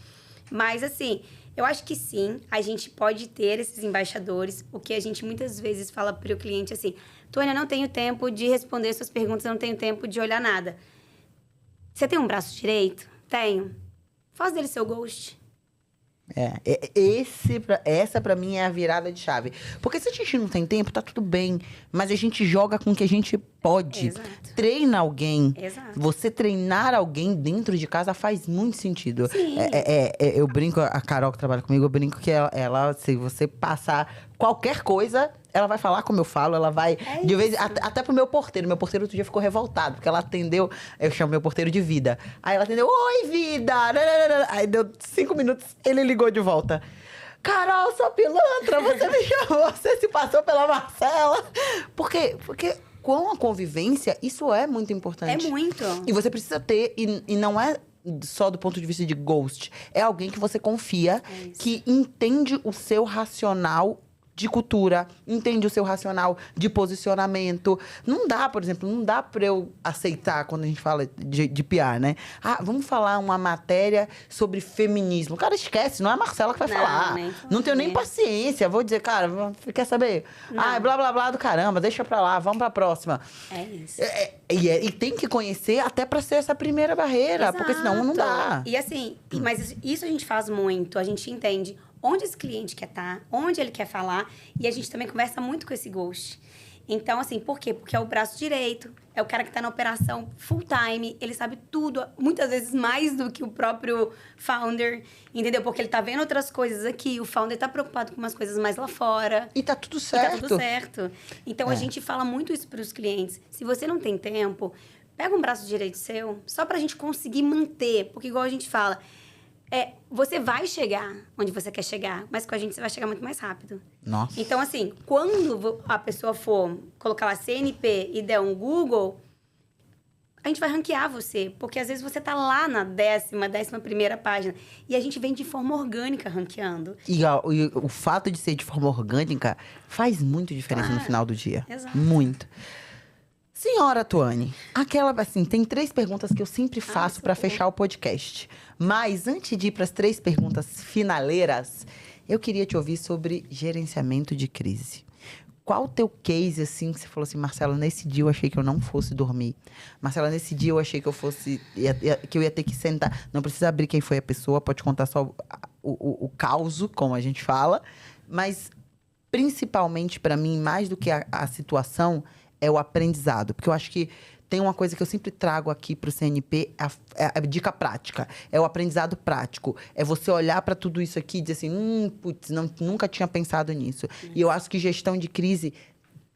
Mas, assim, eu acho que sim, a gente pode ter esses embaixadores, porque a gente muitas vezes fala para o cliente assim, Tônia, eu não tenho tempo de responder suas perguntas, eu não tenho tempo de olhar nada. Você tem um braço direito? Tenho. Faz dele seu ghost. Essa pra mim é a virada de chave. Porque se a gente não tem tempo, tá tudo bem. Mas a gente joga com o que a gente pode. Exato. Treina alguém. Exato. Você treinar alguém dentro de casa faz muito sentido. Sim. Eu brinco, a Carol que trabalha comigo, eu brinco que ela se você passar qualquer coisa, ela vai falar como eu falo, ela vai. De vez, até pro meu porteiro. Meu porteiro outro dia ficou revoltado, porque ela atendeu. Eu chamo meu porteiro de Vida. Aí ela atendeu, oi, Vida! Aí deu 5 minutos, ele ligou de volta. Carol, sua pilantra, você me chamou, você se passou pela Marcela. Porque com a convivência, isso é muito importante. É muito. E você precisa ter, e não é só do ponto de vista de ghost. É alguém que você confia, que entende o seu racional de cultura, entende o seu racional de posicionamento. Não dá, por exemplo, não dá pra eu aceitar quando a gente fala de PR, né? Ah, vamos falar uma matéria sobre feminismo. Cara, esquece, não é a Marcela que vai falar. Não tenho nem paciência. Vou dizer, cara, quer saber? Ah, blá, blá, blá do caramba, deixa pra lá, vamos pra próxima. É isso. E tem que conhecer até pra ser essa primeira barreira, Exato. porque senão não dá. E assim, mas isso a gente faz muito, a gente entende onde esse cliente quer estar, onde ele quer falar, e a gente também conversa muito com esse ghost. Então, assim, por quê? Porque é o braço direito, é o cara que tá na operação full time, ele sabe tudo, muitas vezes mais do que o próprio founder, entendeu? Porque ele tá vendo outras coisas aqui, o founder tá preocupado com umas coisas mais lá fora. E tá tudo certo. E tá tudo certo. Então, a gente fala muito isso pros clientes. Se você não tem tempo, pega um braço direito seu, só pra gente conseguir manter, porque igual a gente fala, você vai chegar onde você quer chegar, mas com a gente você vai chegar muito mais rápido. Nossa. Então, assim, quando a pessoa for colocar lá CNP e der um Google, a gente vai ranquear você. Porque às vezes você tá lá na 11ª página. E a gente vem de forma orgânica ranqueando. E o fato de ser de forma orgânica faz muito diferença no final do dia. Exato. Muito. Senhora Tuane, tem 3 perguntas que eu sempre faço para fechar o podcast. Mas antes de ir para as 3 perguntas finaleiras, eu queria te ouvir sobre gerenciamento de crise. Qual o teu case, assim, que você falou assim, Marcela, nesse dia eu achei que eu não fosse dormir. Marcela, nesse dia eu achei que eu fosse, que eu ia ter que sentar. Não precisa abrir quem foi a pessoa, pode contar só o causo, como a gente fala. Mas, principalmente para mim, mais do que a situação, é o aprendizado. Porque eu acho que tem uma coisa que eu sempre trago aqui pro CNP, a dica prática. É o aprendizado prático. É você olhar para tudo isso aqui e dizer assim, putz, nunca tinha pensado nisso. E eu acho que gestão de crise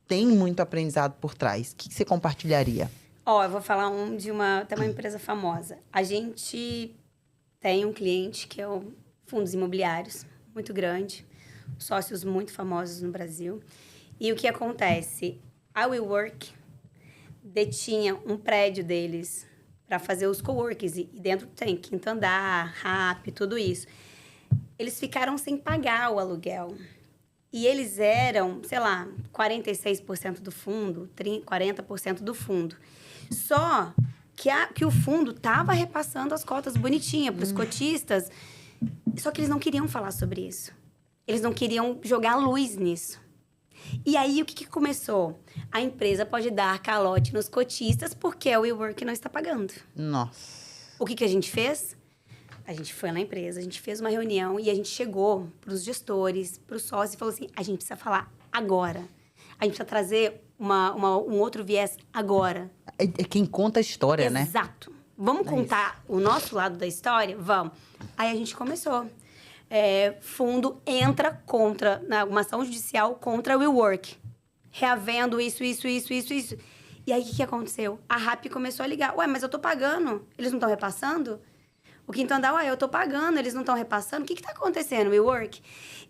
tem muito aprendizado por trás. O que você compartilharia? Eu vou falar de até uma empresa famosa. A gente tem um cliente que é o Fundos Imobiliários, muito grande, sócios muito famosos no Brasil. E o que acontece? A WeWork detinha um prédio deles para fazer os coworkings. E dentro tem quinto andar, RAP, tudo isso. Eles ficaram sem pagar o aluguel. E eles eram, sei lá, 46% do fundo, 40% do fundo. Só que o fundo estava repassando as cotas bonitinhas para os cotistas. Só que eles não queriam falar sobre isso. Eles não queriam jogar luz nisso. E aí, o que começou? A empresa pode dar calote nos cotistas porque a WeWork não está pagando. Nossa. O que a gente fez? A gente foi na empresa, a gente fez uma reunião e a gente chegou para os gestores, para os sócios e falou assim, a gente precisa falar agora. A gente precisa trazer um outro viés agora. É quem conta a história, né? Exato. Vamos contar o nosso lado da história? Vamos. Aí a gente começou. fundo entra contra, uma ação judicial contra a WeWork, reavendo isso. E aí, o que aconteceu? A RAP começou a ligar. Ué, mas eu tô pagando, eles não estão repassando? O Quinto Andar, ué, eu tô pagando, eles não estão repassando? O que tá acontecendo, WeWork?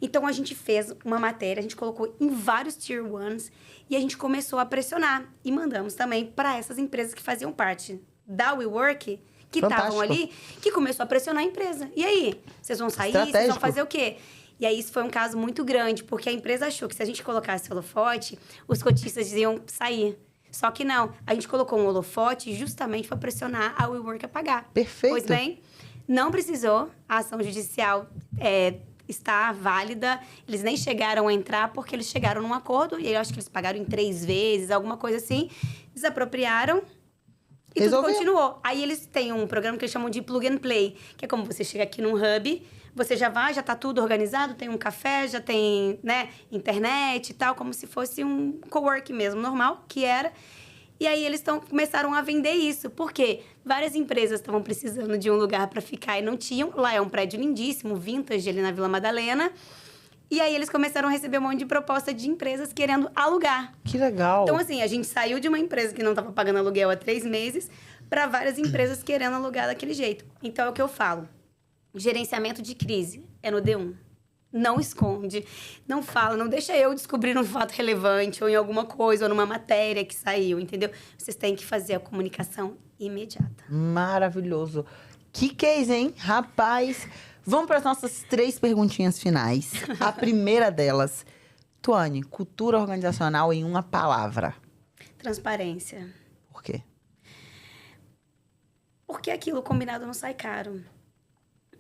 Então, a gente fez uma matéria, a gente colocou em vários Tier 1s e a gente começou a pressionar. E mandamos também para essas empresas que faziam parte da WeWork, que estavam ali, que começou a pressionar a empresa. E aí? Vocês vão sair? Vocês vão fazer o quê? E aí, isso foi um caso muito grande, porque a empresa achou que se a gente colocasse holofote, os cotistas iam sair. Só que não. A gente colocou um holofote justamente para pressionar a WeWork a pagar. Perfeito. Pois bem, não precisou. A ação judicial está válida. Eles nem chegaram a entrar porque eles chegaram num acordo. E eu acho que eles pagaram em 3 vezes, alguma coisa assim. Desapropriaram. E tudo continuou. Aí eles têm um programa que eles chamam de plug and play, que é como você chega aqui num hub, você já vai, já tá tudo organizado, tem um café, já tem, né, internet e tal, como se fosse um cowork mesmo, normal, que era. E aí eles começaram a vender isso. Por quê? Várias empresas estavam precisando de um lugar para ficar e não tinham. Lá é um prédio lindíssimo, vintage, ali na Vila Madalena. E aí eles começaram a receber um monte de proposta de empresas querendo alugar. Que legal. Então, assim, a gente saiu de uma empresa que não estava pagando aluguel há 3 meses para várias empresas querendo alugar daquele jeito. Então, é o que eu falo. Gerenciamento de crise é no D1. Não esconde, não fala, não deixa eu descobrir um fato relevante ou em alguma coisa, ou numa matéria que saiu, entendeu? Vocês têm que fazer a comunicação imediata. Maravilhoso. Que case, hein? Rapaz... Vamos para as nossas 3 perguntinhas finais. A primeira delas. Tuane, cultura organizacional em uma palavra. Transparência. Por quê? Porque aquilo combinado não sai caro.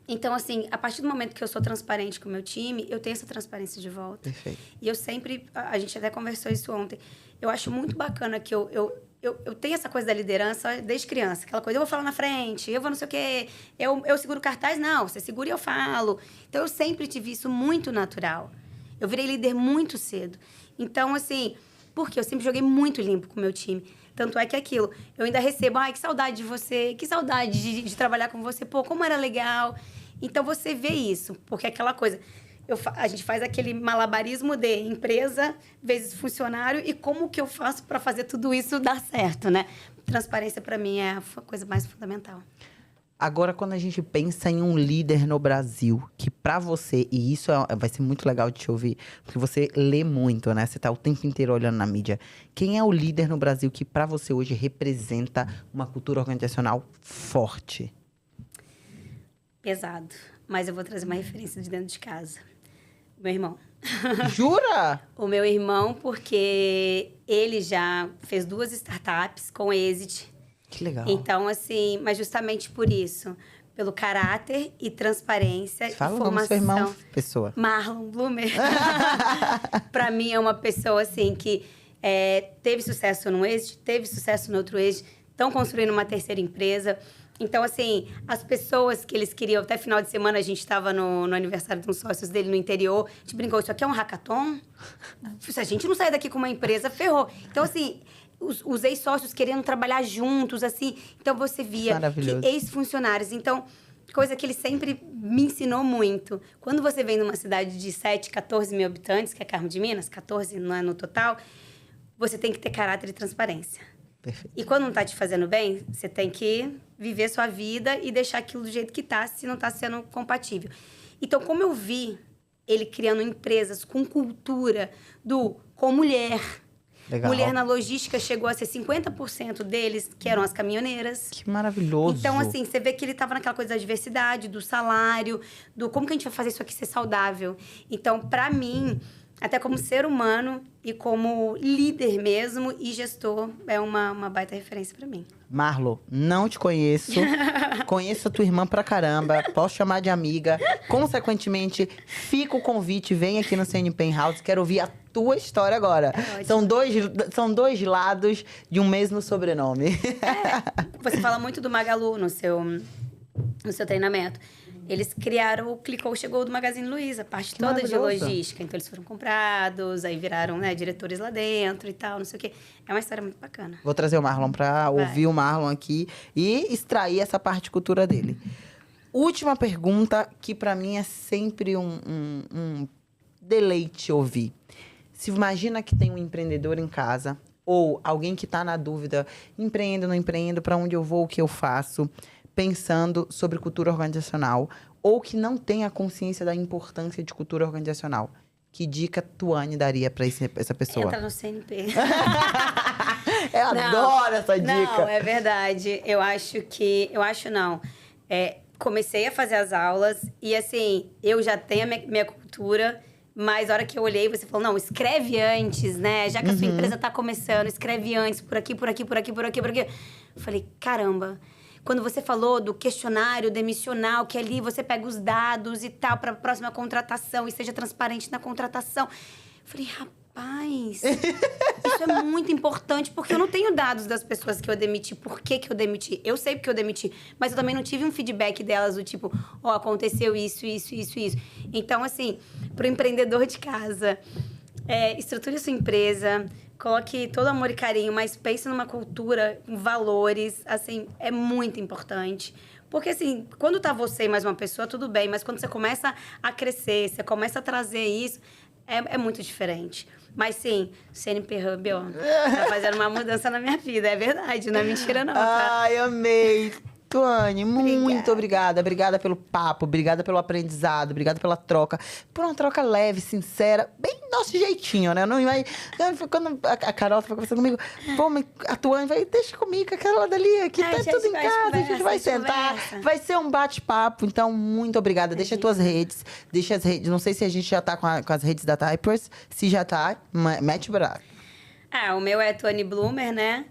Então, assim, a partir do momento que eu sou transparente com o meu time, eu tenho essa transparência de volta. Perfeito. E eu sempre... A gente até conversou isso ontem. Eu acho muito bacana que eu tenho essa coisa da liderança desde criança. Aquela coisa, eu vou falar na frente, eu vou não sei o quê. Eu seguro cartaz? Não, você segura e eu falo. Então, eu sempre tive isso muito natural. Eu virei líder muito cedo. Então, assim... Porque eu sempre joguei muito limpo com o meu time. Tanto é que aquilo, eu ainda recebo, ai, que saudade de você, que saudade de trabalhar com você, pô, como era legal. Então, você vê isso, porque é aquela coisa... a gente faz aquele malabarismo de empresa vezes funcionário e como que eu faço para fazer tudo isso dar certo, né? Transparência, para mim, é a coisa mais fundamental. Agora, quando a gente pensa em um líder no Brasil, que pra você, e isso vai ser muito legal de te ouvir, porque você lê muito, né? Você tá o tempo inteiro olhando na mídia. Quem é o líder no Brasil que pra você hoje representa uma cultura organizacional forte? Pesado. Mas eu vou trazer uma referência de dentro de casa. Meu irmão. Jura? O meu irmão, porque ele já fez 2 startups com êxito. Que legal. Então, assim, mas justamente por isso, pelo caráter e transparência e fala formação. O seu irmão, pessoa. Marlon Blumer. Pra mim, é uma pessoa, assim, que teve sucesso no êxito, teve sucesso no outro êxito, estão construindo uma terceira empresa. Então, assim, as pessoas que eles queriam... Até final de semana, a gente estava no aniversário de uns sócios dele no interior. A gente brincou, isso aqui é um hackathon? Se a gente não sair daqui com uma empresa, ferrou. Então, assim... Os ex-sócios querendo trabalhar juntos, assim. Então, você via que ex-funcionários. Então, coisa que ele sempre me ensinou muito. Quando você vem numa cidade de 7, 14 mil habitantes, que é Carmo de Minas, 14 não é no total, você tem que ter caráter e transparência. Perfeito. E quando não tá te fazendo bem, você tem que viver sua vida e deixar aquilo do jeito que tá, se não tá sendo compatível. Então, como eu vi ele criando empresas com cultura com mulher... Legal. Mulher na logística chegou a ser 50% deles, que eram as caminhoneiras. Que maravilhoso. Então, assim, você vê que ele estava naquela coisa da diversidade, do salário, do como que a gente vai fazer isso aqui ser saudável. Então, para mim, até como ser humano e como líder mesmo e gestor, é uma baita referência para mim. Marlo, não te conheço. Conheço a tua irmã pra caramba. Posso chamar de amiga. Consequentemente, fica o convite. Vem aqui no CNP House. Quero ouvir a tua história agora. São dois lados de um mesmo sobrenome. Você fala muito do Magalu no seu treinamento. Eles criaram o Clicou, Chegou do Magazine Luiza, a parte toda de logística. Então, eles foram comprados, aí viraram, né, diretores lá dentro e tal, não sei o quê. É uma história muito bacana. Vou trazer o Marlon pra ouvir o Marlon aqui e extrair essa parte de cultura dele. Última pergunta, que pra mim é sempre um deleite ouvir. Se imagina que tem um empreendedor em casa, ou alguém que tá na dúvida, empreendo, não empreendo, pra onde eu vou, o que eu faço, pensando sobre cultura organizacional, ou que não tem a consciência da importância de cultura organizacional. Que dica Tuane daria pra essa pessoa? Entra no CNP. Eu adoro essa dica. Não, é verdade. Eu acho não. Comecei a fazer as aulas e, assim, eu já tenho a minha cultura, mas a hora que eu olhei, você falou, não, escreve antes, né? Já que a sua empresa tá começando, escreve antes, por aqui, por aqui, por aqui, por aqui, por aqui. Eu falei, caramba. Quando você falou do questionário demissional, que ali você pega os dados e tal para a próxima contratação e seja transparente na contratação. Eu falei, rapaz, isso é muito importante, porque eu não tenho dados das pessoas que eu demiti, por que eu demiti. Eu sei porque eu demiti, mas eu também não tive um feedback delas do tipo, aconteceu isso. Então, assim, pro empreendedor de casa, estruture sua empresa, coloque todo amor e carinho, mas pense numa cultura, em valores, assim, é muito importante. Porque, assim, quando tá você e mais uma pessoa, tudo bem, mas quando você começa a crescer, você começa a trazer isso, é muito diferente. Mas, sim, CNP Hub, tá fazendo uma mudança na minha vida, é verdade, não é mentira não, tá? Ai, amei. Tuane, muito obrigada. Obrigada pelo papo, obrigada pelo aprendizado, obrigada pela troca. Por uma troca leve, sincera, bem nosso jeitinho, né? Não vai. Quando a Carol foi conversando comigo, a Tuane vai, deixa comigo, aquela dali, aqui tá tudo em casa, a gente vai sentar. Vai ser um bate-papo. Então, muito obrigada. Deixa as tuas redes, deixa as redes. Não sei se a gente já tá com as redes da Typers. Se já tá, mete o braço. O meu é Tuane Blumer, né?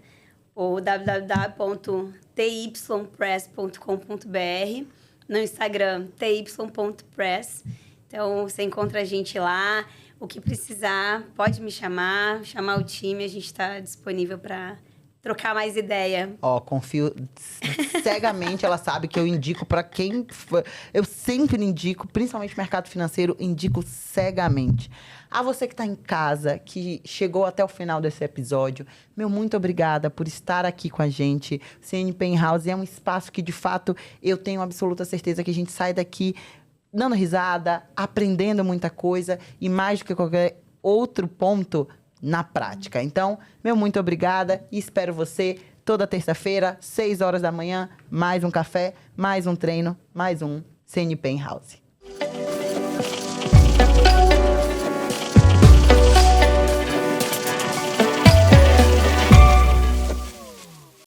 Ou www.typress.com.br, no Instagram ty.press. Então você encontra a gente lá, o que precisar, pode me chamar o time, a gente está disponível para trocar mais ideia. Confio cegamente, ela sabe que eu indico para quem eu sempre indico, principalmente mercado financeiro, indico cegamente. A você que está em casa, que chegou até o final desse episódio, meu muito obrigada por estar aqui com a gente. CNP in House é um espaço que, de fato, eu tenho absoluta certeza que a gente sai daqui dando risada, aprendendo muita coisa e, mais do que qualquer outro ponto, na prática. Então, meu muito obrigada e espero você toda terça-feira, 6 horas da manhã, mais um café, mais um treino, mais um CNP in House.